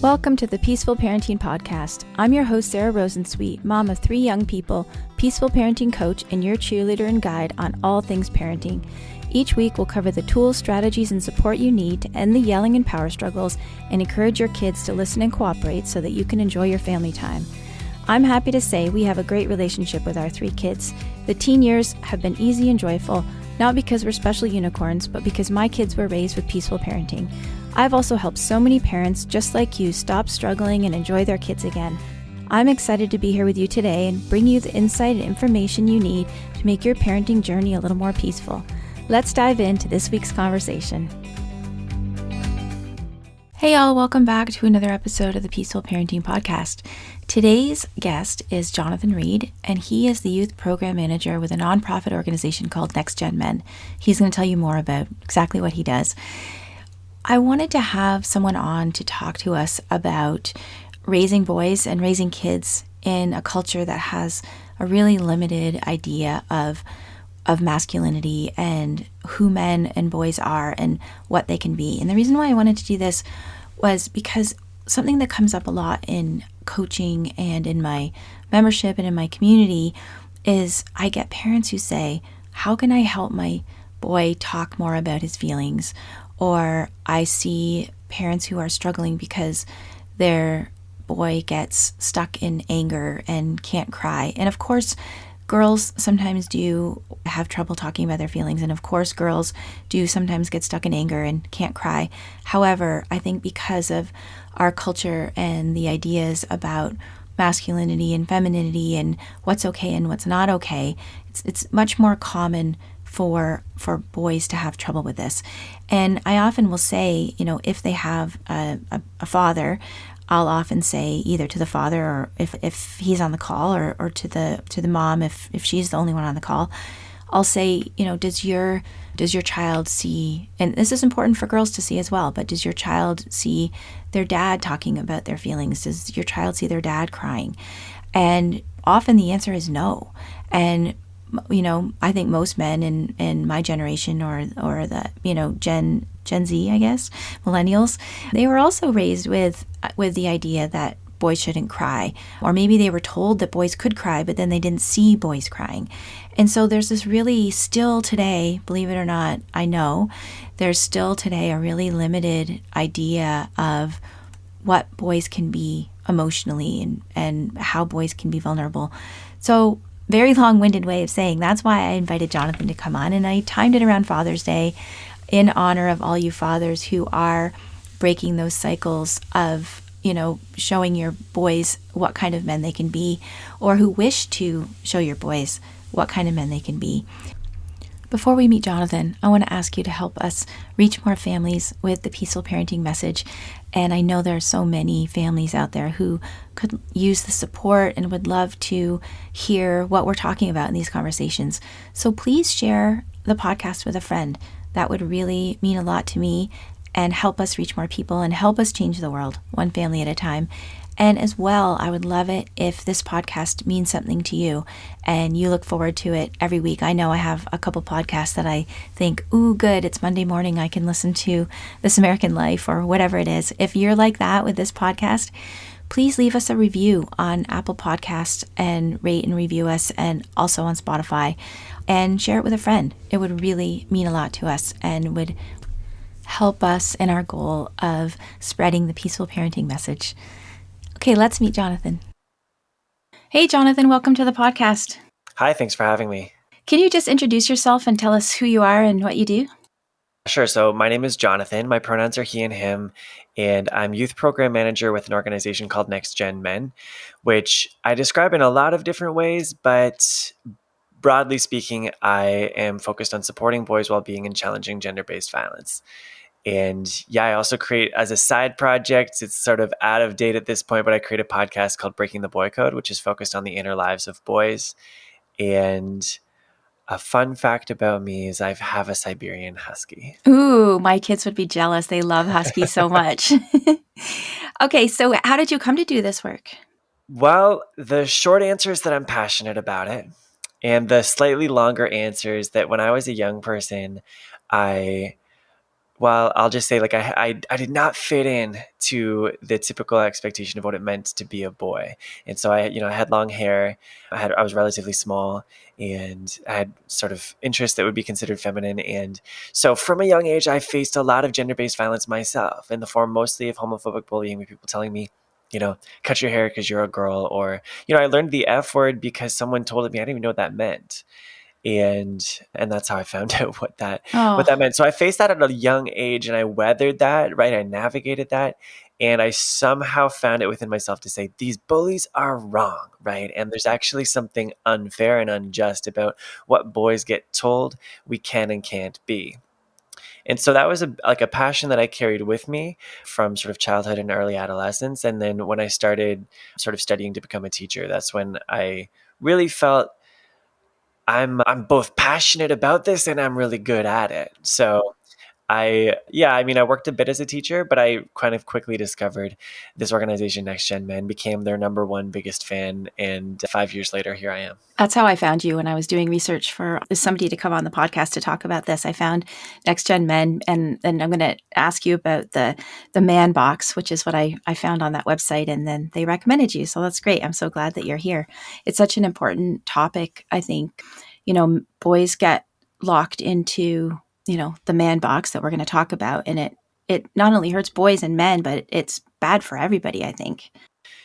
Welcome to the Peaceful Parenting Podcast. I'm your host, Sarah Rosensweet, mom of 3 young people, peaceful parenting coach, and your cheerleader and guide on all things parenting. Each week, we'll cover the tools, strategies, and support you need to end the yelling and power struggles and encourage your kids to listen and cooperate so that you can enjoy your family time. I'm happy to say we have a great relationship with our 3 kids. The teen years have been easy and joyful, not because we're special unicorns, but because my kids were raised with peaceful parenting. I've also helped so many parents just like you stop struggling and enjoy their kids again. I'm excited to be here with you today and bring you the insight and information you need to make your parenting journey a little more peaceful. Let's dive into this week's conversation. Hey y'all, welcome back to another episode of the Peaceful Parenting Podcast. Today's guest is Jonathon Reed, and he is the youth program manager with a nonprofit organization called Next Gen Men. He's going to tell you more about exactly what he does. I wanted to have someone on to talk to us about raising boys and raising kids in a culture that has a really limited idea of masculinity and who men and boys are and what they can be. And the reason why I wanted to do this was because something that comes up a lot in coaching and in my membership and in my community is I get parents who say, how can I help my boy talk more about his feelings? Or I see parents who are struggling because their boy gets stuck in anger and can't cry. And of course, girls sometimes do have trouble talking about their feelings. And of course, girls do sometimes get stuck in anger and can't cry. However, I think because of our culture and the ideas about masculinity and femininity and what's okay and what's not okay, it's much more common for boys to have trouble with this. And I often will say, if they have a father, I'll often say either to the father or if he's on the call or to the mom if she's the only one on the call, I'll say, does your child see, and this is important for girls to see as well, but does your child see their dad talking about their feelings? Does your child see their dad crying? And often the answer is no. And I think most men in my generation or the, Gen Z, I guess, millennials, they were also raised with the idea that boys shouldn't cry. Or maybe they were told that boys could cry, but then they didn't see boys crying. And so there's this really still today, believe it or not, I know, there's still today a really limited idea of what boys can be emotionally and how boys can be vulnerable. So very long-winded way of saying that's why I invited Jonathon to come on, and I timed it around Father's Day in honor of all you fathers who are breaking those cycles of, showing your boys what kind of men they can be, or who wish to show your boys what kind of men they can be. Before we meet Jonathon, I want to ask you to help us reach more families with the peaceful parenting message. And I know there are so many families out there who could use the support and would love to hear what we're talking about in these conversations. So please share the podcast with a friend. That would really mean a lot to me and help us reach more people and help us change the world, one family at a time. And as well, I would love it if this podcast means something to you and you look forward to it every week. I know I have a couple podcasts that I think, ooh, good, it's Monday morning, I can listen to This American Life or whatever it is. If you're like that with this podcast, please leave us a review on Apple Podcasts and rate and review us, and also on Spotify, and share it with a friend. It would really mean a lot to us and would help us in our goal of spreading the peaceful parenting message. Okay, let's meet Jonathon. Hey, Jonathon, welcome to the podcast. Hi, thanks for having me. Can you just introduce yourself and tell us who you are and what you do? Sure. So my name is Jonathon. My pronouns are he and him, and I'm youth program manager with an organization called Next Gen Men, which I describe in a lot of different ways, but broadly speaking, I am focused on supporting boys' well-being and challenging gender-based violence. And yeah, I also create as a side project, it's sort of out of date at this point, but I create a podcast called Breaking the Boy Code, which is focused on the inner lives of boys. And a fun fact about me is I have a Siberian Husky. Ooh, my kids would be jealous. They love Huskies so much. Okay, so how did you come to do this work? Well, the short answer is that I'm passionate about it. And the slightly longer answer is that when I was a young person, I Well, I'll just say, like, I did not fit in to the typical expectation of what it meant to be a boy. And so I had long hair. I was relatively small, and I had sort of interests that would be considered feminine. And so from a young age, I faced a lot of gender-based violence myself, in the form mostly of homophobic bullying, with people telling me, cut your hair because you're a girl, or, I learned the F word because someone told me. I didn't even know what that meant. And that's how I found out what that Oh, meant. So I faced that at a young age, and I weathered that, right? I navigated that, and I somehow found it within myself to say these bullies are wrong, right? And there's actually something unfair and unjust about what boys get told we can and can't be. And so that was like a passion that I carried with me from sort of childhood and early adolescence. And then when I started sort of studying to become a teacher, that's when I really felt I'm both passionate about this and I'm really good at it. So I worked a bit as a teacher, but I kind of quickly discovered this organization, Next Gen Men, became their number one biggest fan, and 5 years later, here I am. that's how I found you when I was doing research for somebody to come on the podcast to talk about this. I found Next Gen Men, and I'm going to ask you about the man box, which is what I found on that website, and then they recommended you. So that's great. I'm so glad that you're here. It's such an important topic. I think, boys get locked into, the man box that we're going to talk about, and it not only hurts boys and men, but it's bad for everybody, I think.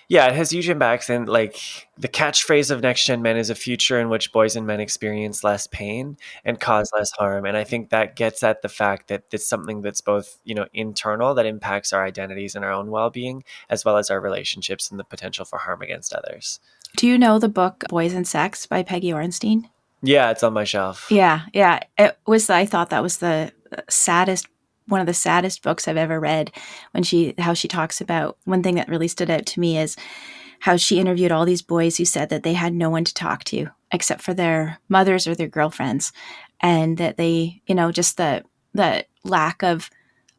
Yeah, it has huge impacts. And like the catchphrase of Next Gen Men is a future in which boys and men experience less pain and cause less harm. And I think that gets at the fact that it's something that's both, internal, that impacts our identities and our own well being, as well as our relationships and the potential for harm against others. Do you know the book Boys and Sex by Peggy Orenstein? Yeah, it's on my shelf. Yeah, yeah. I thought that was the saddest, one of the saddest books I've ever read. How she talks about, one thing that really stood out to me is how she interviewed all these boys who said that they had no one to talk to except for their mothers or their girlfriends. And that they, just the lack of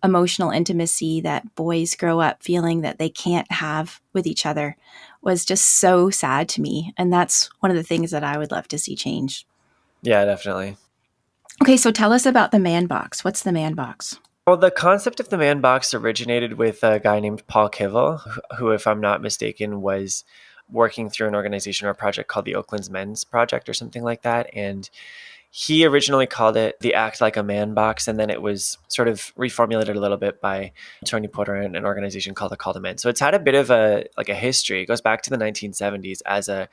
emotional intimacy that boys grow up feeling that they can't have with each other was just so sad to me. And that's one of the things that I would love to see change. Yeah, definitely. Okay, so tell us about the man box. What's the man box? Well, the concept of the man box originated with a guy named Paul Kivel, who, if I'm not mistaken, was working through an organization or a project called the Oakland's Men's Project or something like that. And he originally called it the Act Like a Man box, and then it was sort of reformulated a little bit by Tony Porter and an organization called the Call to Men. So it's had a bit of a history. It goes back to the 1970s as a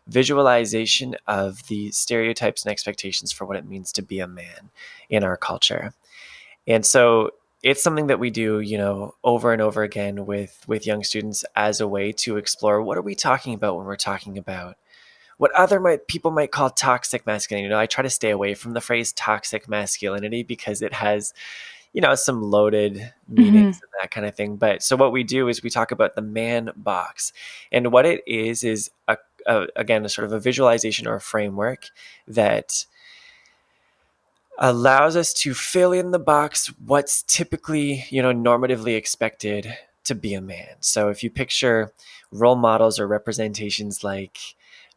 visualization of the stereotypes and expectations for what it means to be a man in our culture. And so it's something that we do, over and over again with young students as a way to explore what are we talking about when we're talking about what people might call toxic masculinity. I try to stay away from the phrase toxic masculinity because it has, some loaded Mm-hmm. meanings and that kind of thing. But so what we do is we talk about the man box, and what it is again, a sort of a visualization or a framework that allows us to fill in the box what's typically, normatively expected to be a man. So if you picture role models or representations like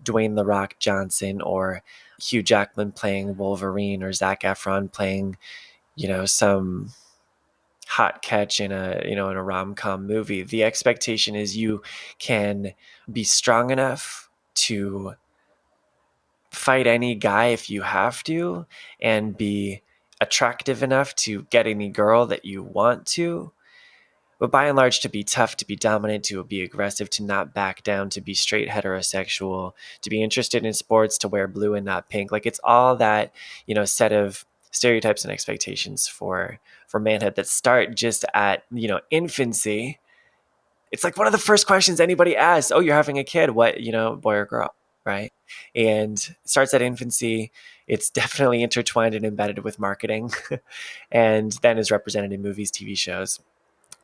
Dwayne "The Rock" Johnson, or Hugh Jackman playing Wolverine, or Zac Efron playing, some hot catch in a rom-com movie, the expectation is you can be strong enough to fight any guy if you have to, and be attractive enough to get any girl that you want to. But by and large, to be tough, to be dominant, to be aggressive, to not back down, to be straight heterosexual, to be interested in sports, to wear blue and not pink. Like, it's all that, set of stereotypes and expectations for manhood that start just at, infancy. It's like one of the first questions anybody asks. Oh, you're having a kid. What, boy or girl, right? And it starts at infancy. It's definitely intertwined and embedded with marketing, and then is represented in movies, TV shows,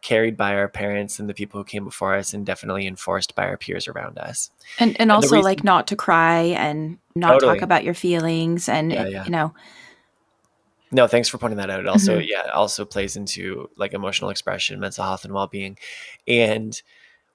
carried by our parents and the people who came before us, and definitely enforced by our peers around us. And And the also like reason, not to cry and not talk totally, about your feelings and yeah, yeah. you know. No, thanks for pointing that out. It also, Mhm. yeah, it also plays into like emotional expression, mental health, and well-being. And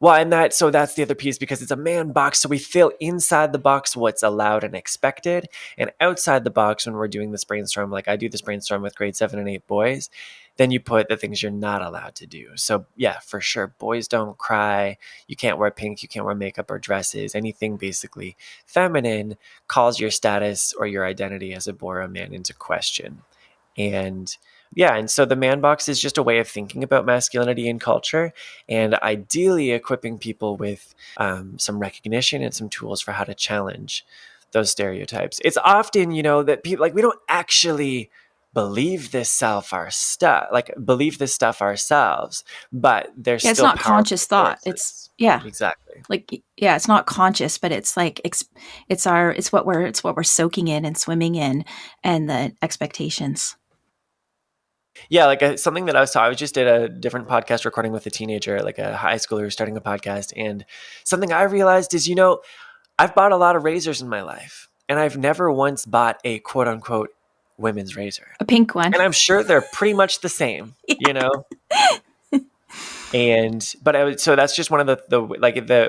well, and that's the other piece, because it's a man box. So we fill inside the box what's allowed and expected, and outside the box, when we're doing this brainstorm, like I do this brainstorm with grade 7 and 8 boys, then you put the things you're not allowed to do. So yeah, for sure, boys don't cry, you can't wear pink, you can't wear makeup or dresses. Anything basically feminine calls your status or your identity as a boy or a man into question. And yeah, and so the man box is just a way of thinking about masculinity and culture, and ideally equipping people with some recognition and some tools for how to challenge those stereotypes. It's often, that people like we don't actually believe this believe this stuff ourselves, but there's Yeah, it's still not powerful conscious thought. It's forces. yeah. Exactly. Like yeah, it's not conscious, but it's like it's what we're soaking in and swimming in, and the expectations. Yeah, like something that I just did a different podcast recording with a teenager, like a high schooler who's starting a podcast. And something I realized is, I've bought a lot of razors in my life, and I've never once bought a quote unquote women's razor. A pink one. And I'm sure they're pretty much the same, you know? So that's just one of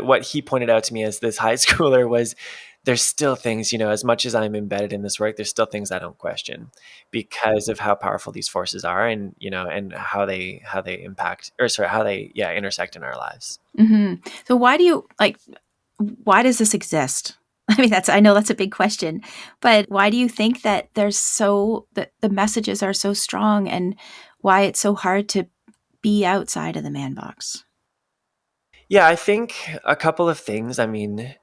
what he pointed out to me as this high schooler was there's still things, as much as I'm embedded in this work, there's still things I don't question because of how powerful these forces are, and, and how they impact, or sorry, how they, intersect in our lives. So why does this exist? I mean, I know that's a big question, but why do you think that that the messages are so strong, and why it's so hard to be outside of the man box? Yeah, I think a couple of things. I mean,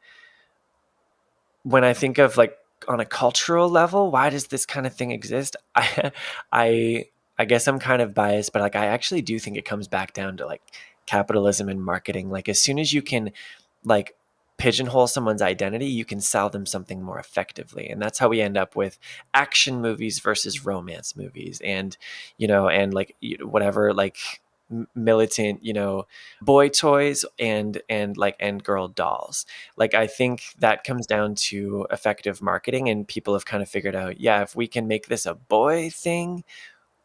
when I think of like on a cultural level, why does this kind of thing exist? I I guess I'm kind of biased, but like I actually do think it comes back down to like capitalism and marketing. Like as soon as you can like pigeonhole someone's identity, you can sell them something more effectively. And that's how we end up with action movies versus romance movies, and and like whatever, like militant, boy toys and girl dolls. Like I think that comes down to effective marketing, and people have kind of figured out, yeah, if we can make this a boy thing,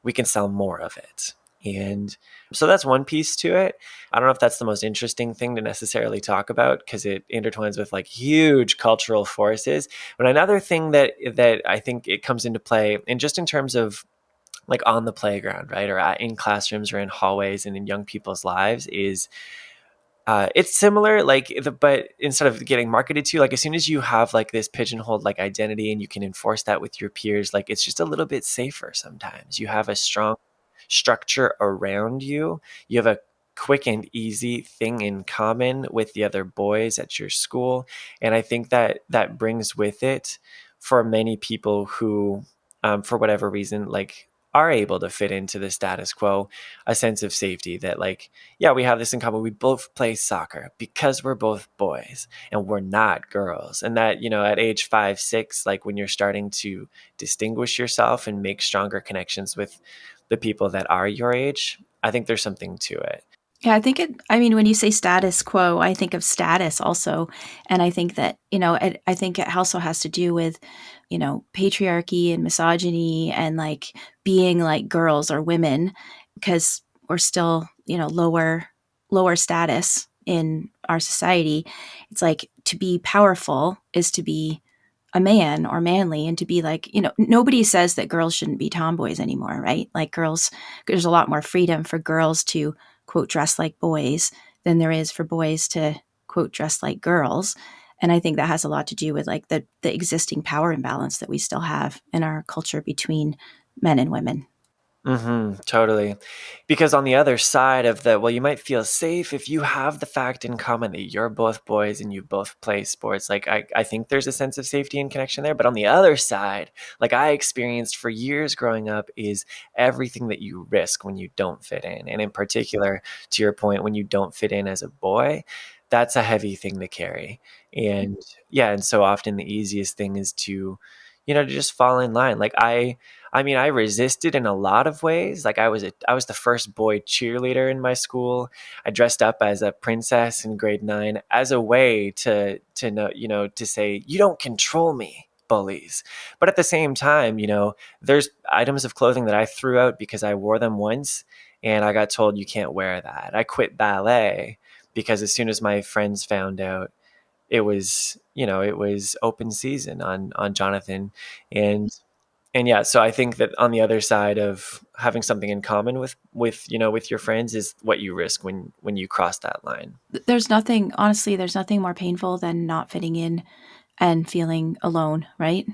we can sell more of it. And so that's one piece to it. I don't know if that's the most interesting thing to necessarily talk about because it intertwines with like huge cultural forces. But another thing that I think it comes into play, and just in terms of like on the playground, right, or in classrooms or in hallways and in young people's lives, is it's similar, but instead of getting marketed to, like as soon as you have like this pigeonholed like identity and you can enforce that with your peers, like it's just a little bit safer sometimes. You have a strong structure around you. You have a quick and easy thing in common with the other boys at your school. And I think that that brings with it, for many people who, for whatever reason, like are able to fit into the status quo, a sense of safety that like, yeah, we have this in common. We both play soccer because we're both boys and we're not girls. And that, at age 5, 6, like when you're starting to distinguish yourself and make stronger connections with the people that are your age, I think there's something to it. Yeah, I mean, when you say status quo, I think of status also. And I think that, I think it also has to do with, patriarchy and misogyny and like being like girls or women, because we're still, lower status in our society. It's like to be powerful is to be a man or manly, and to be like, nobody says that girls shouldn't be tomboys anymore, right? Like there's a lot more freedom for girls to quote dress like boys than there is for boys to quote dress like girls. And I think that has a lot to do with like the existing power imbalance that we still have in our culture between men and women. Totally. Because on the other side of well, you might feel safe if you have the fact in common that you're both boys and you both play sports. Like, I think there's a sense of safety and connection there. But on the other side, like I experienced for years growing up, is everything that you risk when you don't fit in. And in particular, to your point, when you don't fit in as a boy, that's a heavy thing to carry. And yeah, and so often the easiest thing is to just fall in line. Like I mean, I resisted in a lot of ways. Like I was the first boy cheerleader in my school. I dressed up as a princess in grade 9 as a way to know, to say, you don't control me, bullies. But at the same time, there's items of clothing that I threw out because I wore them once and I got told you can't wear that. I quit ballet because as soon as my friends found out, it was open season on Jonathon. And And yeah, so I think that on the other side of having something in common with your friends is what you risk when you cross that line. There's nothing, honestly, there's nothing more painful than not fitting in and feeling alone, right?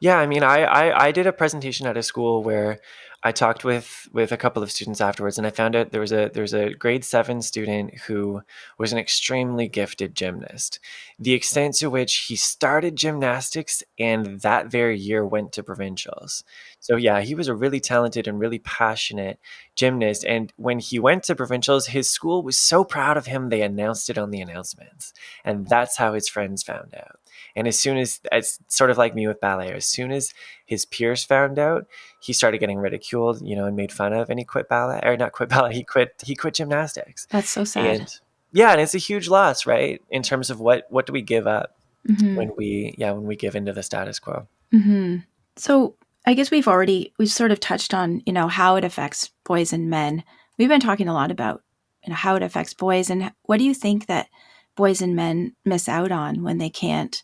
Yeah, I mean, I did a presentation at a school where I talked with a couple of students afterwards, and I found out there was a grade 7 student who was an extremely gifted gymnast. The extent to which he started gymnastics and that very year went to provincials. So yeah, he was a really talented and really passionate gymnast. And when he went to provincials, his school was so proud of him they announced it on the announcements, and that's how his friends found out. And as soon as it's sort of like me with ballet, as soon as his peers found out, he started getting ridiculed, and made fun of, and he quit ballet, or not quit ballet, he quit gymnastics. That's so sad. And yeah, and it's a huge loss, right? In terms of what do we give up Hmm. when we give into the status quo. Hmm. So I guess we've sort of touched on, how it affects boys and men. We've been talking a lot about, how it affects boys, and what do you think that boys and men miss out on when they can't,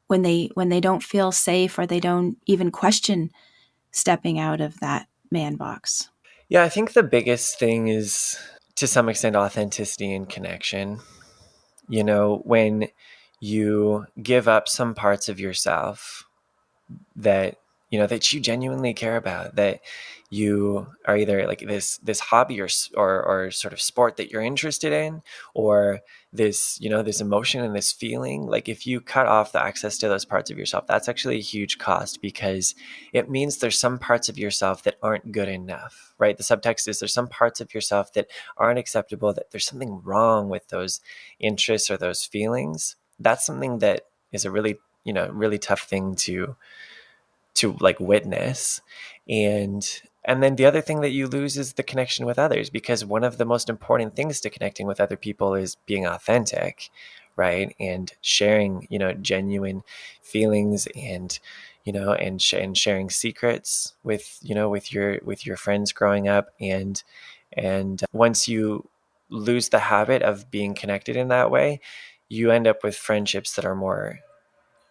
when they don't feel safe, or they don't even question stepping out of that man box? Yeah, I think the biggest thing is to some extent authenticity and connection. When you give up some parts of yourself that that you genuinely care about, that you are either like this hobby or sort of sport that you're interested in, or this emotion and this feeling. Like, if you cut off the access to those parts of yourself, that's actually a huge cost, because it means there's some parts of yourself that aren't good enough, right? The subtext is there's some parts of yourself that aren't acceptable, that there's something wrong with those interests or those feelings. That's something that is a really tough thing to like witness. And then the other thing that you lose is the connection with others, because one of the most important things to connecting with other people is being authentic, right? And sharing genuine feelings, and sharing secrets with your friends growing up. And once you lose the habit of being connected in that way, you end up with friendships that are more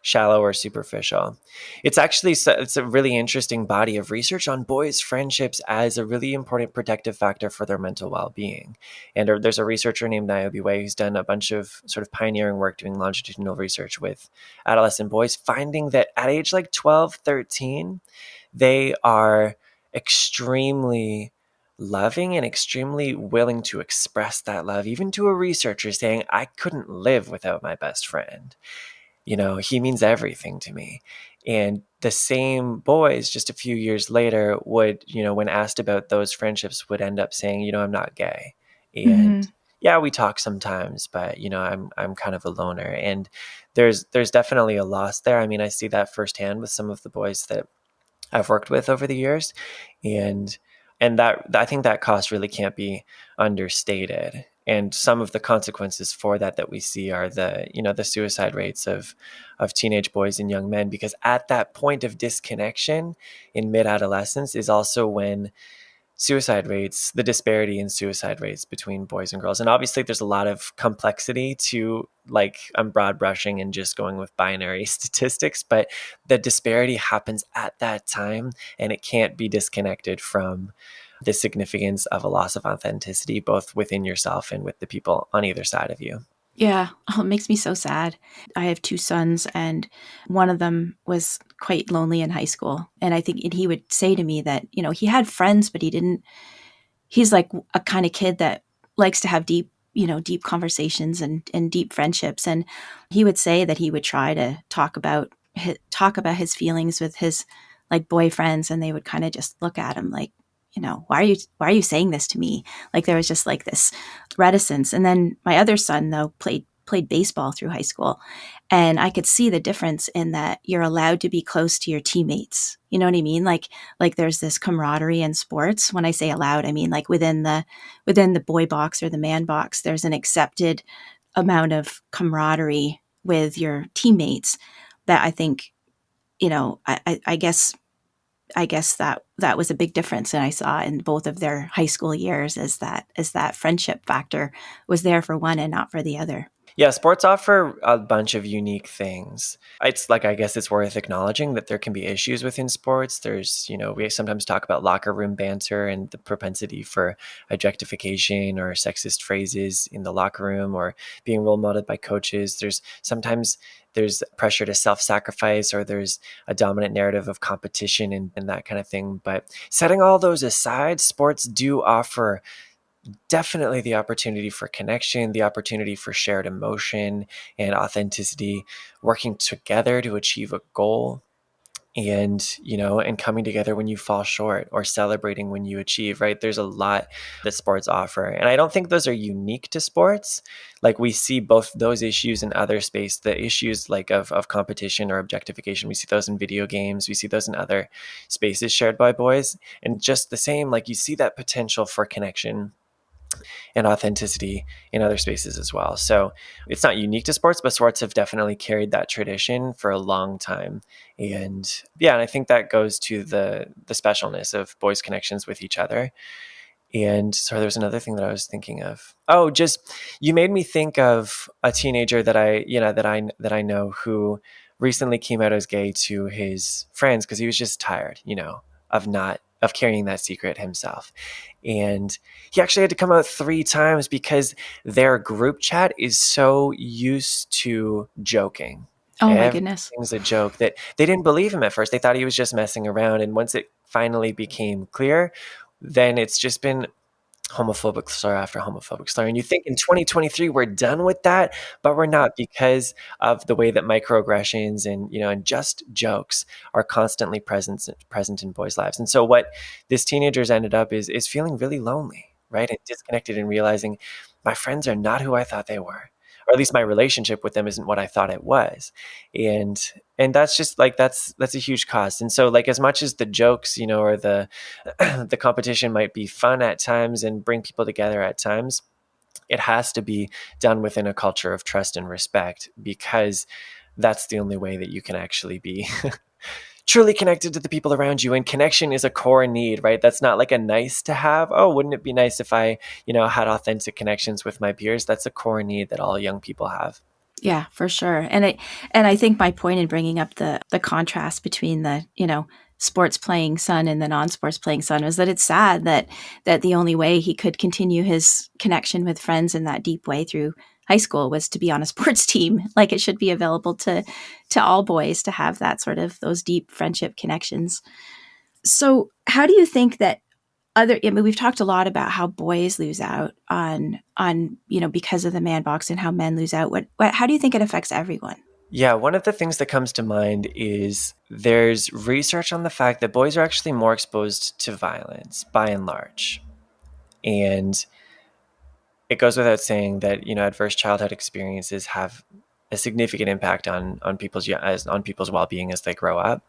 shallow or superficial. It's a really interesting body of research on boys' friendships as a really important protective factor for their mental well-being. And there's a researcher named NiobeWe who's done a bunch of sort of pioneering work doing longitudinal research with adolescent boys, finding that at age like 12, 13, they are extremely loving and extremely willing to express that love, even to a researcher saying, I couldn't live without my best friend. He means everything to me. And the same boys just a few years later would, when asked about those friendships, would end up saying, I'm not gay. And Hmm. yeah, we talk sometimes, but I'm kind of a loner. And there's definitely a loss there. I mean, I see that firsthand with some of the boys that I've worked with over the years. And that, I think that cost really can't be understated. And some of the consequences for that we see are the suicide rates of teenage boys and young men, because at that point of disconnection in mid-adolescence is also when the disparity in suicide rates between boys and girls. And obviously there's a lot of complexity to, like, I'm broad brushing and just going with binary statistics, but the disparity happens at that time, and it can't be disconnected from the significance of a loss of authenticity, both within yourself and with the people on either side of you. Yeah. Oh, it makes me so sad. I have two sons, and one of them was quite lonely in high school. And I think he would say to me that, he had friends, but he's like a kind of kid that likes to have deep conversations and deep friendships. And he would say that he would try to talk about his feelings with his like boyfriends, and they would kind of just look at him like, why are you saying this to me? Like, there was just like this reticence. And then my other son, though, played baseball through high school, and I could see the difference in that you're allowed to be close to your teammates. You know what I mean? Like there's this camaraderie in sports. When I say allowed, I mean like within the boy box or the man box, there's an accepted amount of camaraderie with your teammates that I think, I guess that was a big difference, and I saw in both of their high school years, is that friendship factor was there for one and not for the other. Yeah, sports offer a bunch of unique things. It's like, I guess it's worth acknowledging that there can be issues within sports. There's, we sometimes talk about locker room banter and the propensity for objectification or sexist phrases in the locker room or being role modeled by coaches. There's pressure to self-sacrifice, or there's a dominant narrative of competition and that kind of thing. But setting all those aside, sports do offer definitely the opportunity for connection, the opportunity for shared emotion and authenticity, working together to achieve a goal, and coming together when you fall short or celebrating when you achieve. Right, there's a lot that sports offer, and I don't think those are unique to sports. Like, we see both those issues in other space, the issues like of competition or objectification. We see those in video games, we see those in other spaces shared by boys, and just the same, like, you see that potential for connection and authenticity in other spaces as well. So it's not unique to sports, but sports have definitely carried that tradition for a long time. And yeah, and I think that goes to the specialness of boys' connections with each other. And sorry, there's another thing that I was thinking of. Oh, just you made me think of a teenager that I know who recently came out as gay to his friends because he was just tired, of carrying that secret himself. And he actually had to come out 3 times because their group chat is so used to joking. Oh my goodness. Everything's a joke that they didn't believe him at first. They thought he was just messing around. And once it finally became clear, then it's just been homophobic slur after homophobic slur. And you think in 2023 we're done with that, but we're not, because of the way that microaggressions and just jokes are constantly present in boys' lives. And so what this teenager's ended up is feeling really lonely, right? And disconnected, and realizing my friends are not who I thought they were. Or at least my relationship with them isn't what I thought it was. And that's just like that's a huge cost. And so, like, as much as the jokes, or the the competition might be fun at times and bring people together at times, it has to be done within a culture of trust and respect, because that's the only way that you can actually be truly connected to the people around you. And connection is a core need, right? That's not like a nice to have. Oh, wouldn't it be nice if I, had authentic connections with my peers? That's a core need that all young people have. Yeah, for sure. And I think my point in bringing up the contrast between the, sports playing son and the non-sports playing son was that it's sad that the only way he could continue his connection with friends in that deep way through high school was to be on a sports team. Like, it should be available to all boys to have that sort of those deep friendship connections. So, how do you think that we've talked a lot about how boys lose out on because of the man box, and how men lose out. How do you think it affects everyone? Yeah, one of the things that comes to mind is there's research on the fact that boys are actually more exposed to violence by and large. And it goes without saying that, adverse childhood experiences have a significant impact on people's well-being as they grow up.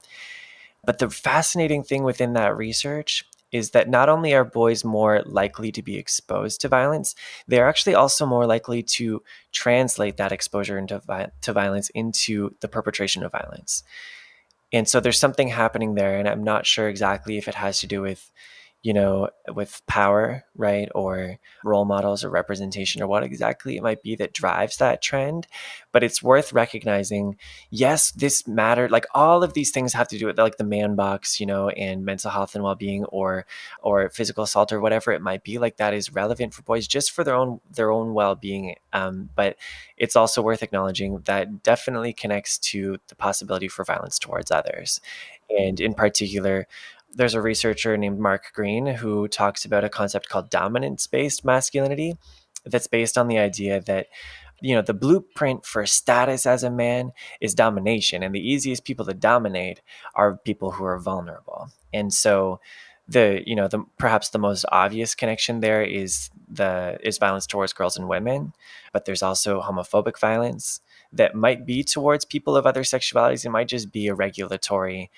But the fascinating thing within that research is that not only are boys more likely to be exposed to violence, they're actually also more likely to translate that exposure to violence into the perpetration of violence. And so there's something happening there, and I'm not sure exactly if it has to do with power, right? Or role models or representation, or what exactly it might be that drives that trend. But it's worth recognizing, yes, this mattered. Like, all of these things have to do with, like, the man box, and mental health and well-being, or physical assault, or whatever it might be. Like, that is relevant for boys just for their own well-being. But it's also worth acknowledging that definitely connects to the possibility for violence towards others. And in particular, there's a researcher named Mark Green who talks about a concept called dominance-based masculinity, that's based on the idea that, the blueprint for status as a man is domination, and the easiest people to dominate are people who are vulnerable. And so the perhaps the most obvious connection there is violence towards girls and women, but there's also homophobic violence that might be towards people of other sexualities. It might just be a regulatory,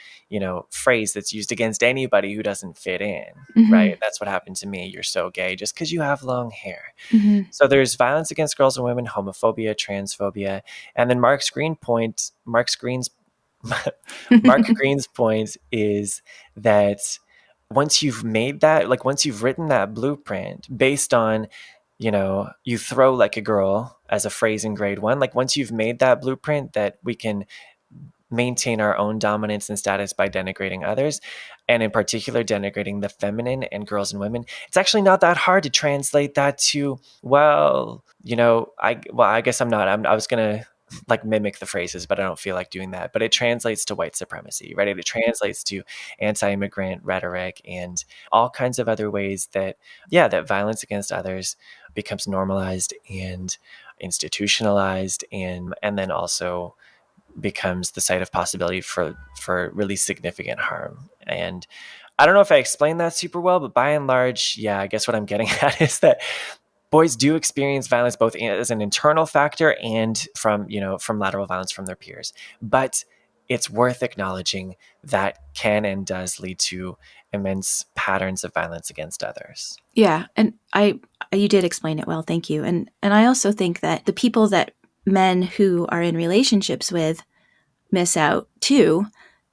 phrase that's used against anybody who doesn't fit in, Mm-hmm. right? That's what happened to me. You're so gay just because you have long hair. Mm-hmm. So there's violence against girls and women, homophobia, transphobia, and then Mark Green's point is that once you've made that, like, once you've written that blueprint based on you throw like a girl as a phrase in grade 1. Like once you've made that blueprint that we can maintain our own dominance and status by denigrating others, and in particular denigrating the feminine and girls and women, it's actually not that hard to translate that to, I guess I was gonna like mimic the phrases, but I don't feel like doing that. But it translates to white supremacy, right? It translates to anti-immigrant rhetoric and all kinds of other ways that violence against others becomes normalized and institutionalized, and then also becomes the site of possibility for really significant harm. And I don't know if I explained that super well, but by and large, yeah, I guess what I'm getting at is that boys do experience violence both as an internal factor and from lateral violence from their peers. But it's worth acknowledging that can and does lead to immense patterns of violence against others. Yeah, and you did explain it well, thank you. And I also think that the people that men who are in relationships with miss out too,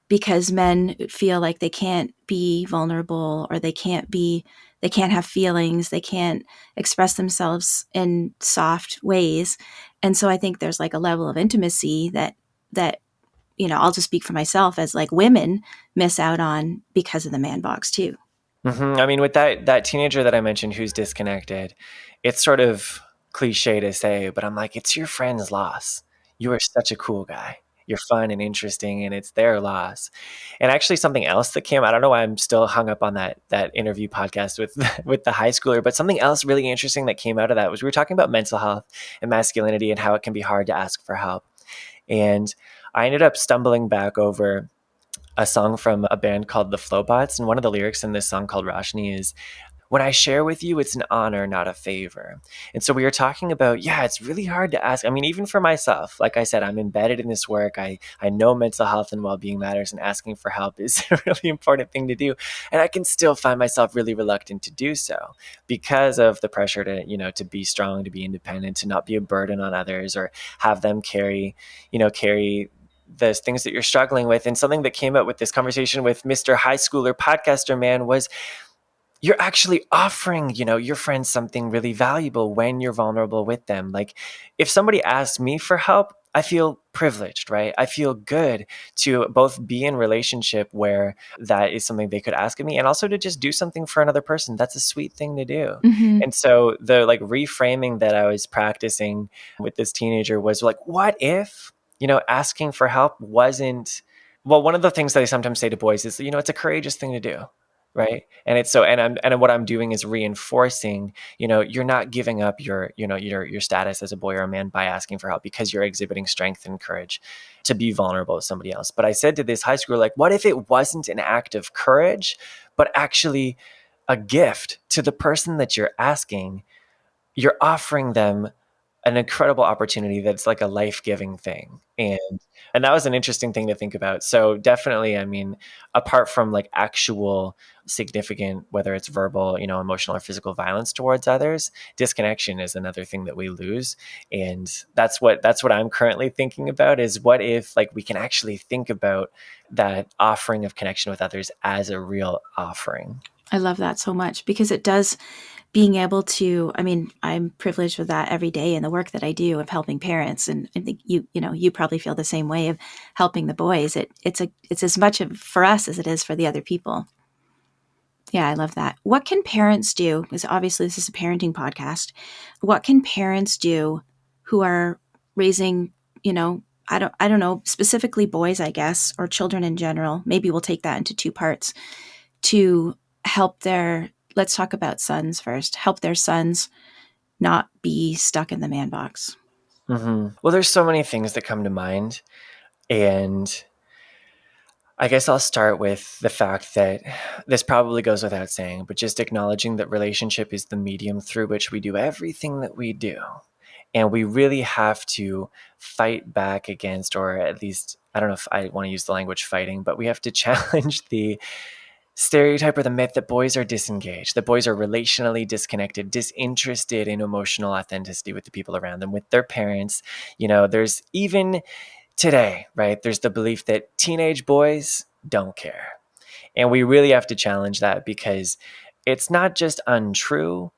because men feel like they can't be vulnerable, or they can't have feelings, they can't express themselves in soft ways. And so I think there's like a level of intimacy that I'll just speak for myself, as like women miss out on because of the man box too. Mm-hmm. I mean, with that teenager that I mentioned who's disconnected, it's sort of cliche to say, but I'm like, it's your friend's loss. You are such a cool guy. You're fun and interesting, and it's their loss. And actually, something else that came, I don't know why I'm still hung up on that interview podcast with with the high schooler, but something else really interesting that came out of that was we were talking about mental health and masculinity and how it can be hard to ask for help. And I ended up stumbling back over a song from a band called the Flowbots, and one of the lyrics in this song called Roshni is, when I share with you, it's an honor, not a favor. And so we were talking about, it's really hard to ask. I mean, even for myself, like I said, I'm embedded in this work. I know mental health and well-being matters, and asking for help is a really important thing to do. And I can still find myself really reluctant to do so because of the pressure to be strong, to be independent, to not be a burden on others, or have them carry the things that you're struggling with. And something that came up with this conversation with Mr. High Schooler Podcaster Man was, you're actually offering, your friends something really valuable when you're vulnerable with them. Like if somebody asks me for help, I feel privileged, right? I feel good to both be in relationship where that is something they could ask of me, and also to just do something for another person. That's a sweet thing to do. Mm-hmm. And so the like reframing that I was practicing with this teenager was like, what if, asking for help wasn't, well, one of the things that I sometimes say to boys is, it's a courageous thing to do. Right. And it's so, and what I'm doing is reinforcing, you're not giving up your status as a boy or a man by asking for help, because you're exhibiting strength and courage to be vulnerable with somebody else. But I said to this high schooler, like, what if it wasn't an act of courage, but actually a gift to the person that you're asking? You're offering them an incredible opportunity that's like a life-giving thing. And that was an interesting thing to think about. So definitely, I mean, apart from like actual significant, whether it's verbal, emotional or physical violence towards others, disconnection is another thing that we lose. And that's what I'm currently thinking about, is what if like we can actually think about that offering of connection with others as a real offering. I love that so much, because it does, being able to, I mean, I'm privileged with that every day in the work that I do of helping parents. And I think you probably feel the same way of helping the boys. It's as much for us as it is for the other people. Yeah, I love that. What can parents do? Because obviously this is a parenting podcast. What can parents do who are raising, I don't know, specifically boys, I guess, or children in general. Maybe we'll take that into two parts, to help let's talk about sons first, help their sons not be stuck in the man box. Mm-hmm. Well, there's so many things that come to mind. And I guess I'll start with the fact that this probably goes without saying, but just acknowledging that relationship is the medium through which we do everything that we do. And we really have to fight back against, or at least, I don't know if I want to use the language fighting, but we have to challenge the stereotype or the myth that boys are disengaged, that boys are relationally disconnected, disinterested in emotional authenticity with the people around them, with their parents. There's even today, right? There's the belief that teenage boys don't care. And we really have to challenge that, because it's not just untrue,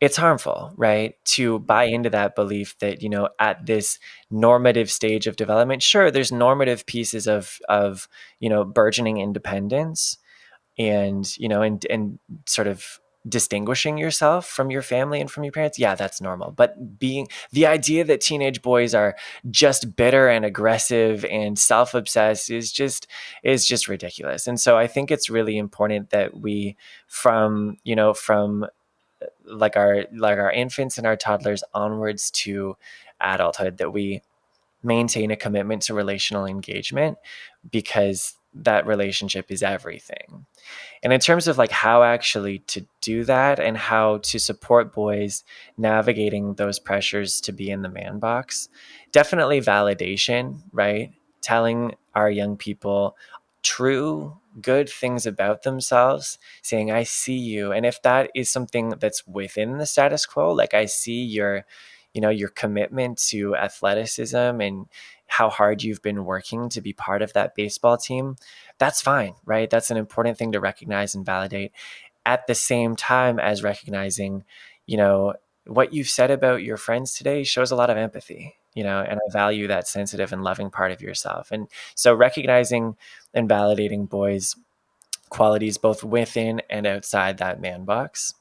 it's harmful, right? To buy into that belief that, at this normative stage of development, sure, there's normative pieces of, burgeoning independence and, and sort of distinguishing yourself from your family and from your parents. Yeah, that's normal. But being the idea that teenage boys are just bitter and aggressive and self-obsessed is just ridiculous. And so I think it's really important that we from like our infants and our toddlers onwards to adulthood, that we maintain a commitment to relational engagement, because that relationship is everything. And in terms of like how actually to do that and how to support boys navigating those pressures to be in the man box, definitely validation, right? Telling our young people true good things about themselves, saying, I see you. And if that is something that's within the status quo, like I see your commitment to athleticism and how hard you've been working to be part of that baseball team, that's fine, right? That's an important thing to recognize and validate, at the same time as recognizing, you know, what you've said about your friends today shows a lot of empathy, and I value that sensitive and loving part of yourself. And so recognizing and validating boys' qualities both within and outside that man box,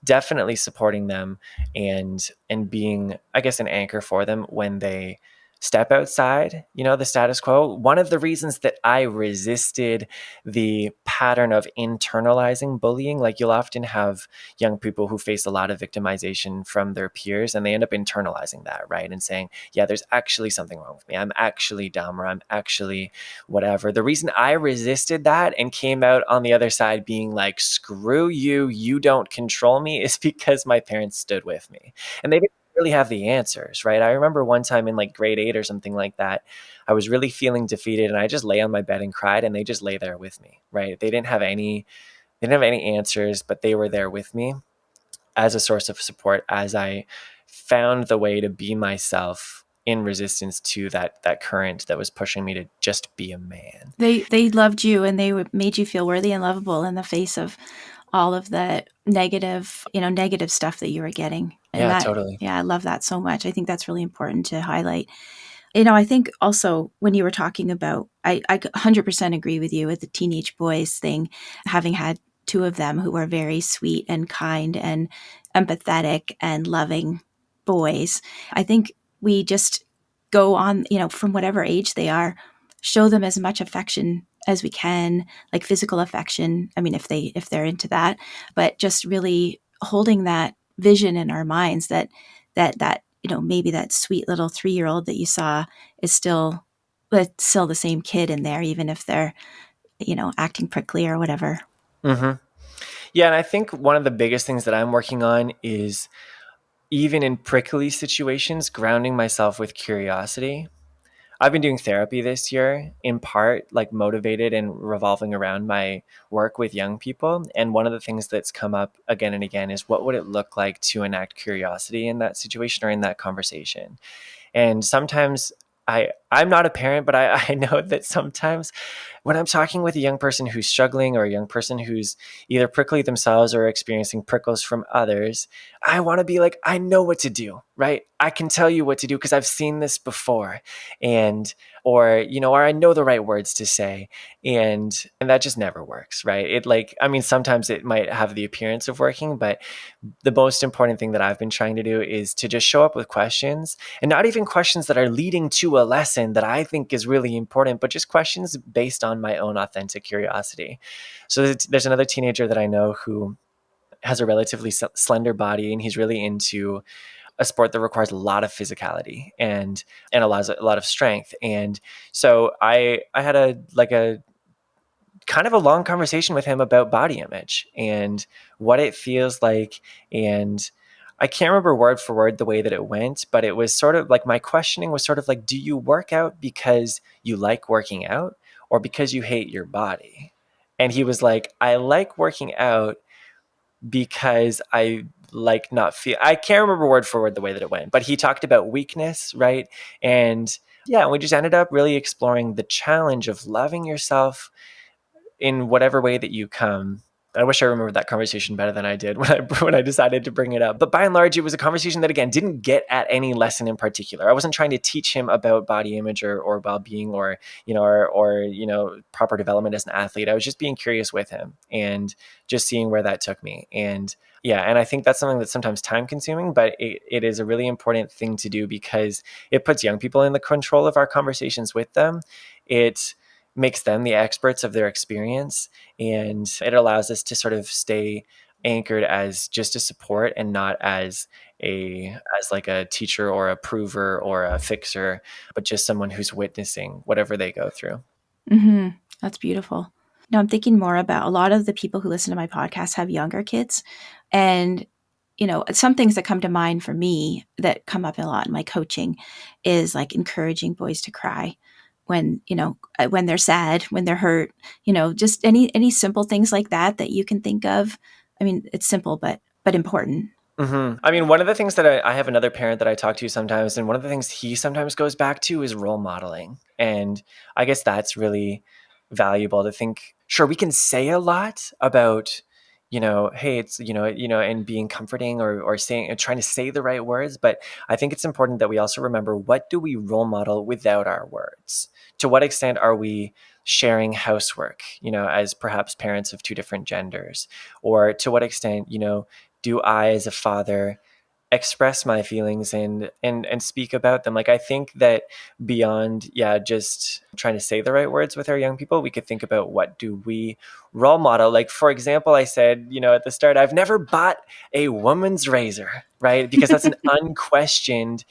definitely supporting them and being, I guess, an anchor for them when they step outside, the status quo. One of the reasons that I resisted the pattern of internalizing bullying, like you'll often have young people who face a lot of victimization from their peers and they end up internalizing that, right? And saying, yeah, there's actually something wrong with me. I'm actually dumb, or I'm actually whatever. The reason I resisted that and came out on the other side being like, screw you, you don't control me, is because my parents stood with me. And they didn't really have the answers, right? I remember one time in like grade 8 or something like that, I was really feeling defeated and I just lay on my bed and cried, and they just lay there with me, right? They didn't have any answers, but they were there with me as a source of support as I found the way to be myself in resistance to that current that was pushing me to just be a man. They loved you, and made you feel worthy and lovable in the face of all of the negative stuff that you were getting. And Yeah, that, totally. yeah, I love that so much. I think that's really important to highlight. I think also when you were talking about, I 100% agree with you with the teenage boys thing, having had two of them who were very sweet and kind and empathetic and loving boys. I think we just go on, from whatever age they are, show them as much affection as we can, like physical affection. I mean, if they're into that, but just really holding that vision in our minds that maybe that sweet little 3-year-old that you saw is still, but still the same kid in there, even if they're, acting prickly or whatever. Hmm. Yeah, and I think one of the biggest things that I'm working on is, even in prickly situations, grounding myself with curiosity. I've been doing therapy this year, in part like motivated and revolving around my work with young people. And one of the things that's come up again and again is, what would it look like to enact curiosity in that situation or in that conversation? And sometimes I'm not a parent, but I know that sometimes when I'm talking with a young person who's struggling, or a young person who's either prickly themselves or experiencing prickles from others, I want to be like, I know what to do, right? I can tell you what to do because I've seen this before. And, or I know the right words to say. And that just never works, right? Sometimes it might have the appearance of working, but the most important thing that I've been trying to do is to just show up with questions, and not even questions that are leading to a lesson that I think is really important, but just questions based on my own authentic curiosity. So there's another teenager that I know who has a relatively slender body, and he's really into a sport that requires a lot of physicality and a lot of strength. And so I had a kind of a long conversation with him about body image and what it feels like. And I can't remember word for word the way that it went, but it was sort of like, my questioning was sort of like, do you work out because you like working out or because you hate your body? And he was like, I like working out because I like not feel, I can't remember word for word the way that it went, but he talked about weakness, right? And yeah, we just ended up really exploring the challenge of loving yourself in whatever way that you come, I wish I remembered that conversation better than I did when I decided to bring it up. But by and large, it was a conversation that, again, didn't get at any lesson in particular. I wasn't trying to teach him about body image or well-being or, proper development as an athlete. I was just being curious with him and just seeing where that took me. And yeah, and I think that's something that's sometimes time consuming, but it is a really important thing to do because it puts young people in the control of our conversations with them. It makes them the experts of their experience, and it allows us to sort of stay anchored as just a support and not as like a teacher or a prover or a fixer, but just someone who's witnessing whatever they go through. Mm-hmm. That's beautiful. Now I'm thinking more about a lot of the people who listen to my podcast have younger kids. And, some things that come to mind for me that come up a lot in my coaching is like encouraging boys to cry when they're sad, when they're hurt, just any simple things like that you can think of. I mean, it's simple, but important. Mm-hmm. I mean, one of the things that I have another parent that I talk to sometimes, and one of the things he sometimes goes back to is role modeling. And I guess that's really valuable to think, sure, we can say a lot about, hey, it's, and being comforting or saying and trying to say the right words. But I think it's important that we also remember, what do we role model without our words? To what extent are we sharing housework, as perhaps parents of two different genders? Or to what extent, do I, as a father, express my feelings and speak about them? Like, I think that beyond, just trying to say the right words with our young people, we could think about, what do we role model? Like, for example, I said, at the start, I've never bought a woman's razor, right? Because that's an unquestioned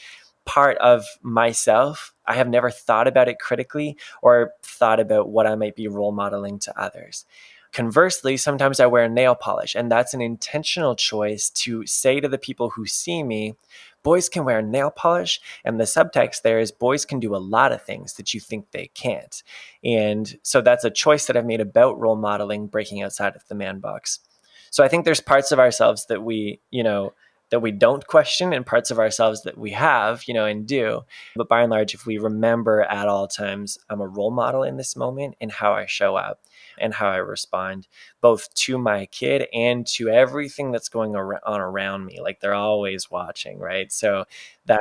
part of myself. I have never thought about it critically or thought about what I might be role modeling to others. Conversely, sometimes I wear nail polish, and that's an intentional choice to say to the people who see me, boys can wear nail polish, and the subtext there is boys can do a lot of things that you think they can't. And so that's a choice that I've made about role modeling, breaking outside of the man box. So I think there's parts of ourselves that we don't question, and parts of ourselves that we have, and do. But by and large, if we remember at all times, I'm a role model in this moment in how I show up and how I respond, both to my kid and to everything that's going on around me. Like, they're always watching, right? So I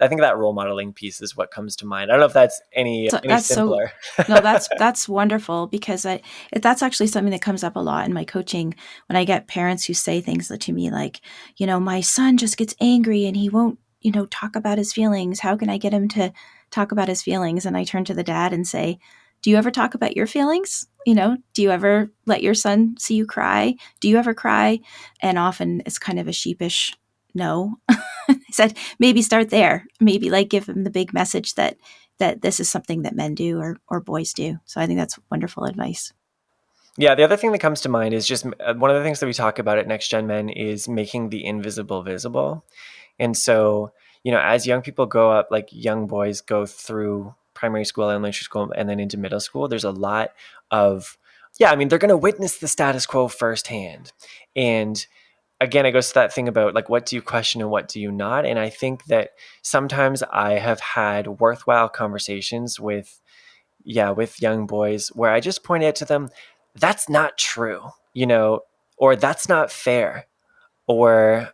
think that role modeling piece is what comes to mind. I don't know if that's any So any that's so simpler. no, that's wonderful because that's actually something that comes up a lot in my coaching when I get parents who say things to me like, my son just gets angry and he won't, talk about his feelings. How can I get him to talk about his feelings? And I turn to the dad and say, do you ever talk about your feelings? Do you ever let your son see you cry? Do you ever cry? And often it's kind of a sheepish no. I said, maybe start there. Maybe like give him the big message that this is something that men do or boys do. So I think that's wonderful advice. Yeah, the other thing that comes to mind is just one of the things that we talk about at Next Gen Men is making the invisible visible. And so, as young people grow up, like young boys go through primary school, elementary school, and then into middle school, there's a lot of, I mean, they're going to witness the status quo firsthand. And again, it goes to that thing about, like, what do you question and what do you not? And I think that sometimes I have had worthwhile conversations with young boys where I just point out to them, that's not true, or that's not fair, or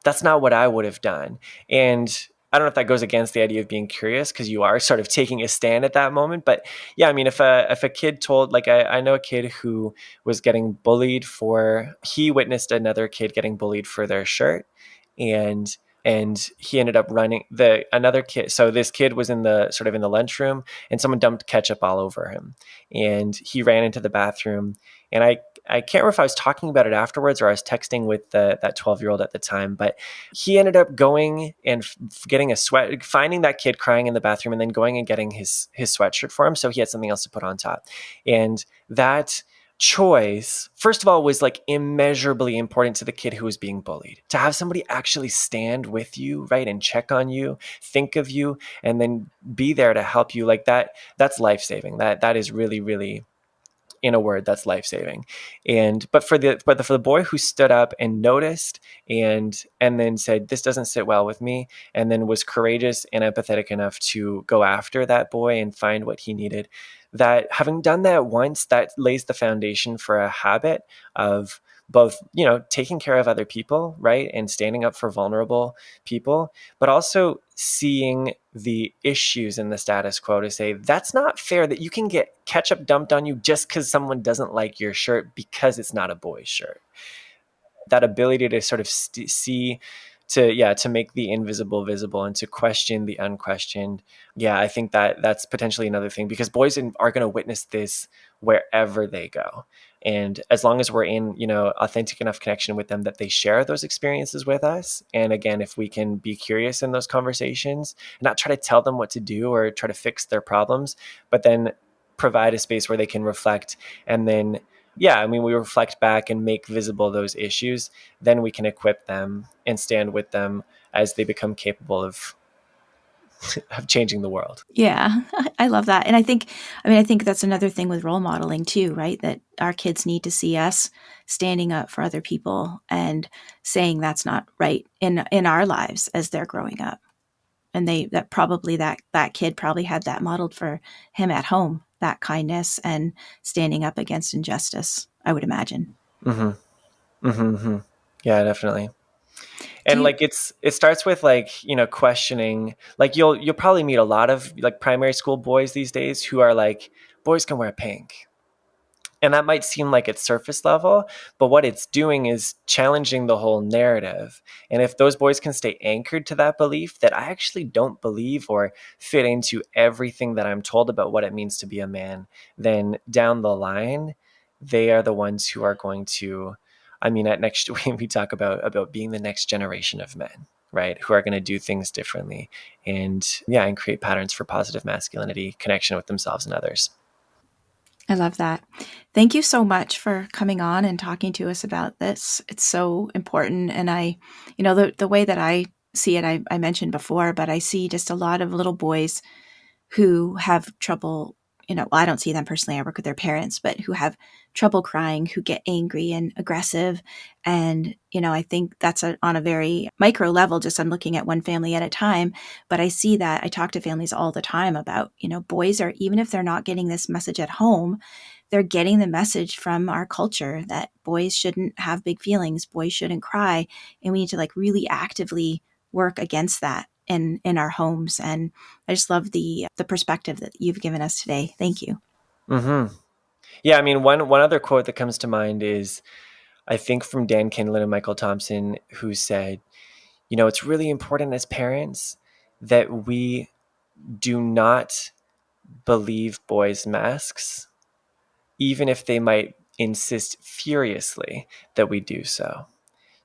that's not what I would have done. And I don't know if that goes against the idea of being curious, because you are sort of taking a stand at that moment. But yeah, I mean, if a kid told, like, I know a kid who was getting bullied he witnessed another kid getting bullied for their shirt, and he ended up running another kid. So this kid was in the lunchroom, and someone dumped ketchup all over him, and he ran into the bathroom. And I can't remember if I was talking about it afterwards or I was texting with that 12-year-old at the time, but he ended up going and getting finding that kid crying in the bathroom, and then going and getting his sweatshirt for him, so he had something else to put on top. And that choice, first of all, was like immeasurably important to the kid who was being bullied. To have somebody actually stand with you, right, and check on you, think of you, and then be there to help you, like that's life-saving. That is really, really in a word, that's life-saving. But for the boy who stood up and noticed and then said, this doesn't sit well with me, and then was courageous and empathetic enough to go after that boy and find what he needed, that having done that once, that lays the foundation for a habit of both, taking care of other people, right, and standing up for vulnerable people, but also seeing the issues in the status quo to say, that's not fair that you can get ketchup dumped on you just because someone doesn't like your shirt because it's not a boy's shirt. That ability to sort of see, to make the invisible visible and to question the unquestioned. Yeah, I think that's potentially another thing, because boys are going to witness this wherever they go. And as long as we're in, authentic enough connection with them that they share those experiences with us. And again, if we can be curious in those conversations, not try to tell them what to do or try to fix their problems, but then provide a space where they can reflect. And then, yeah, I mean, we reflect back and make visible those issues, then we can equip them and stand with them as they become capable of changing the world. Yeah, I love that. And I think that's another thing with role modeling too, right? That our kids need to see us standing up for other people and saying that's not right in our lives as they're growing up. And that kid probably had that modeled for him at home, that kindness and standing up against injustice, I would imagine. Mm-hmm. Mm-hmm. Mm-hmm. Yeah, definitely. Do And you like it starts with, like, questioning. Like you'll probably meet a lot of like primary school boys these days who are like, boys can wear pink. And that might seem like it's surface level, but what it's doing is challenging the whole narrative. And if those boys can stay anchored to that belief that I actually don't believe or fit into everything that I'm told about what it means to be a man, then down the line, they are the ones who are going to, I mean, at next we talk about being the next generation of men, right? Who are going to do things differently and, yeah, and create patterns for positive masculinity, connection with themselves and others. I love that. Thank you so much for coming on and talking to us about this. It's so important. And the way that I see it, I mentioned before, but I see just a lot of little boys who have trouble, I don't see them personally, I work with their parents, but who have trouble crying, who get angry and aggressive. And, I think that's on a very micro level, just I'm looking at one family at a time. But I see that I talk to families all the time about, boys are, even if they're not getting this message at home, they're getting the message from our culture that boys shouldn't have big feelings, boys shouldn't cry. And we need to like really actively work against that in our homes. And I just love the perspective that you've given us today. Thank you. Mm-hmm. Yeah, I mean, one other quote that comes to mind is, I think, from Dan Kindlin and Michael Thompson, who said, it's really important as parents that we do not believe boys' masks, even if they might insist furiously that we do so.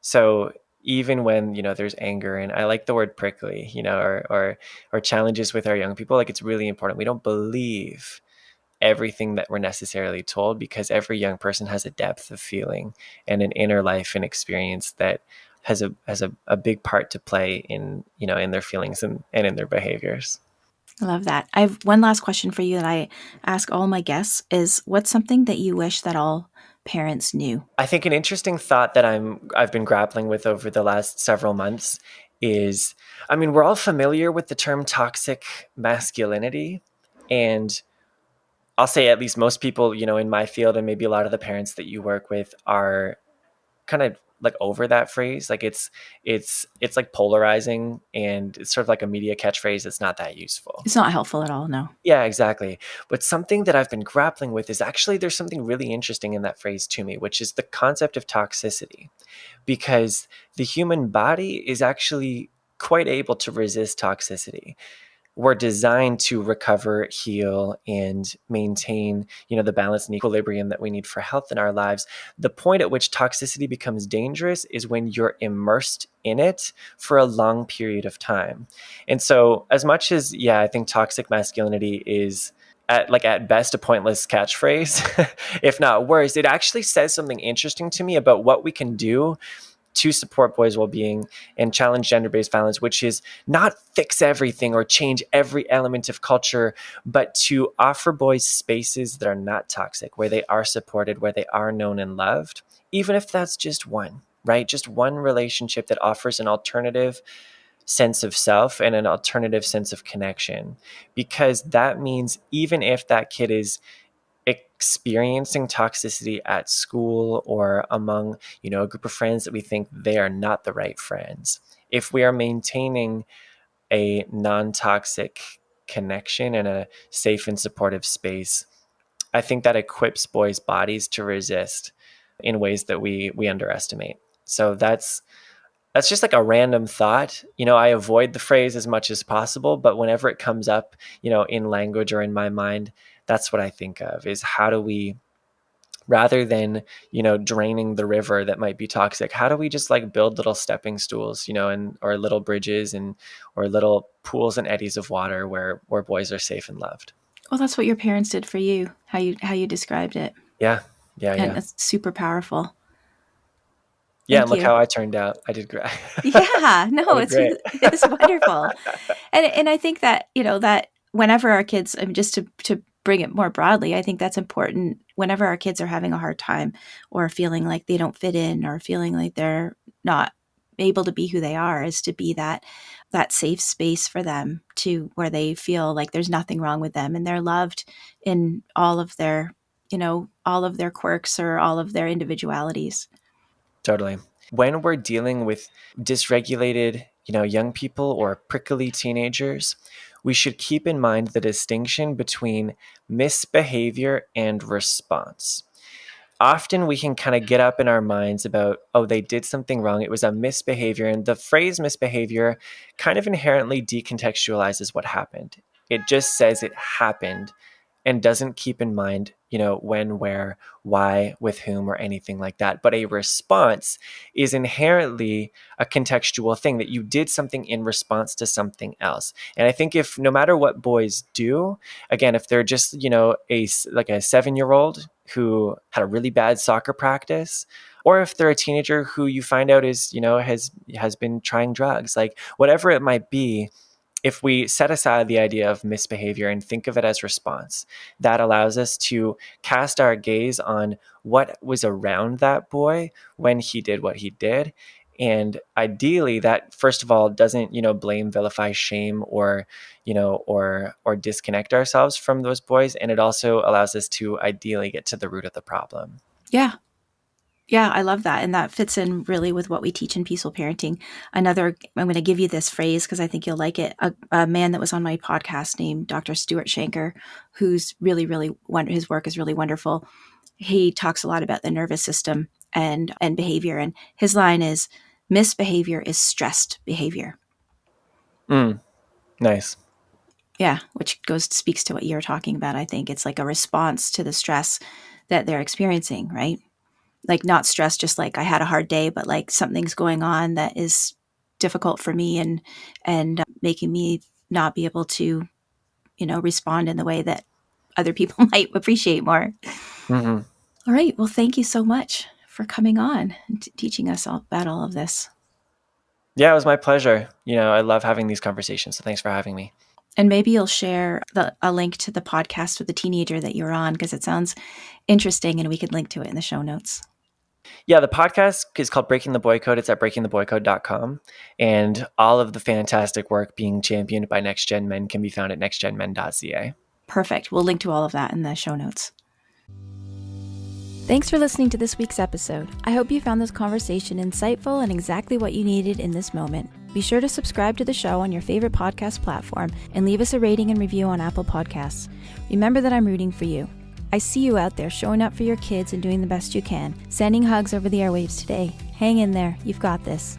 So even when, there's anger, and I like the word prickly, or challenges with our young people, like, it's really important. We don't believe everything that we're necessarily told, because every young person has a depth of feeling and an inner life and experience that has a big part to play in, in their feelings and in their behaviors. I love that. I have one last question for you that I ask all my guests is what's something that you wish that all parents knew? I think an interesting thought that I've been grappling with over the last several months is, I mean, we're all familiar with the term toxic masculinity, and I'll say at least most people, in my field, and maybe a lot of the parents that you work with, are kind of like over that phrase. Like it's like polarizing, and it's sort of like a media catchphrase that's not that useful. It's not helpful at all, no. Yeah, exactly. But something that I've been grappling with is, actually there's something really interesting in that phrase to me, which is the concept of toxicity, because the human body is actually quite able to resist toxicity. We're designed to recover, heal, and maintain, the balance and equilibrium that we need for health in our lives. The point at which toxicity becomes dangerous is when you're immersed in it for a long period of time. And so, as much as, yeah, I think toxic masculinity is at best a pointless catchphrase, if not worse, it actually says something interesting to me about what we can do to support boys' well-being and challenge gender-based violence, which is not fix everything or change every element of culture, but to offer boys spaces that are not toxic, where they are supported, where they are known and loved, even if that's just one, right? Just one relationship that offers an alternative sense of self and an alternative sense of connection, because that means even if that kid is experiencing toxicity at school or among, a group of friends that we think they are not the right friends, if we are maintaining a non-toxic connection and a safe and supportive space, I think that equips boys' bodies to resist in ways that we underestimate. So that's just like a random thought. I avoid the phrase as much as possible, but whenever it comes up, in language or in my mind, that's what I think of, is how do we, rather than, draining the river that might be toxic, how do we just like build little stepping stools, and or little bridges and or little pools and eddies of water where boys are safe and loved. Well, that's what your parents did for you, how you described it. Yeah. And it's super powerful. Yeah, Thank and look you. how I turned out. I did great. Yeah, no, I did great. it's wonderful. And I think that, that whenever our kids, I mean, just to bring it more broadly, I think that's important whenever our kids are having a hard time or feeling like they don't fit in or feeling like they're not able to be who they are, is to be that safe space for them, to where they feel like there's nothing wrong with them and they're loved in all of their, all of their quirks or all of their individualities. Totally. When we're dealing with dysregulated, young people or prickly teenagers, we should keep in mind the distinction between misbehavior and response. Often we can kind of get up in our minds about, oh, they did something wrong, it was a misbehavior. And the phrase misbehavior kind of inherently decontextualizes what happened. It just says it happened and doesn't keep in mind, when, where, why, with whom, or anything like that. But a response is inherently a contextual thing, that you did something in response to something else. And I think if, no matter what boys do, again, if they're just, a 7-year-old who had a really bad soccer practice, or if they're a teenager who you find out is, has been trying drugs, like whatever it might be, if we set aside the idea of misbehavior and think of it as response, that allows us to cast our gaze on what was around that boy when he did what he did. And ideally that, first of all, doesn't, blame, vilify, shame, or, or disconnect ourselves from those boys. And it also allows us to ideally get to the root of the problem. Yeah. Yeah, I love that. And that fits in really with what we teach in peaceful parenting. I'm going to give you this phrase because I think you'll like it. A man that was on my podcast named Dr. Stuart Shanker, who's really, really, his work is really wonderful. He talks a lot about the nervous system and behavior. And his line is, misbehavior is stressed behavior. Nice. Yeah, which speaks to what you're talking about. I think it's like a response to the stress that they're experiencing, right? Like not stress, just like I had a hard day, but like something's going on that is difficult for me and making me not be able to, respond in the way that other people might appreciate more. Mm-hmm. All right. Well, thank you so much for coming on and teaching us all about all of this. Yeah, it was my pleasure. I love having these conversations. So thanks for having me. And maybe you'll share a link to the podcast with the teenager that you're on, because it sounds interesting and we could link to it in the show notes. Yeah, the podcast is called Breaking the Boy Code. It's at breakingtheboycode.com. And all of the fantastic work being championed by Next Gen Men can be found at nextgenmen.ca. Perfect. We'll link to all of that in the show notes. Thanks for listening to this week's episode. I hope you found this conversation insightful and exactly what you needed in this moment. Be sure to subscribe to the show on your favorite podcast platform and leave us a rating and review on Apple Podcasts. Remember that I'm rooting for you. I see you out there showing up for your kids and doing the best you can. Sending hugs over the airwaves today. Hang in there. You've got this.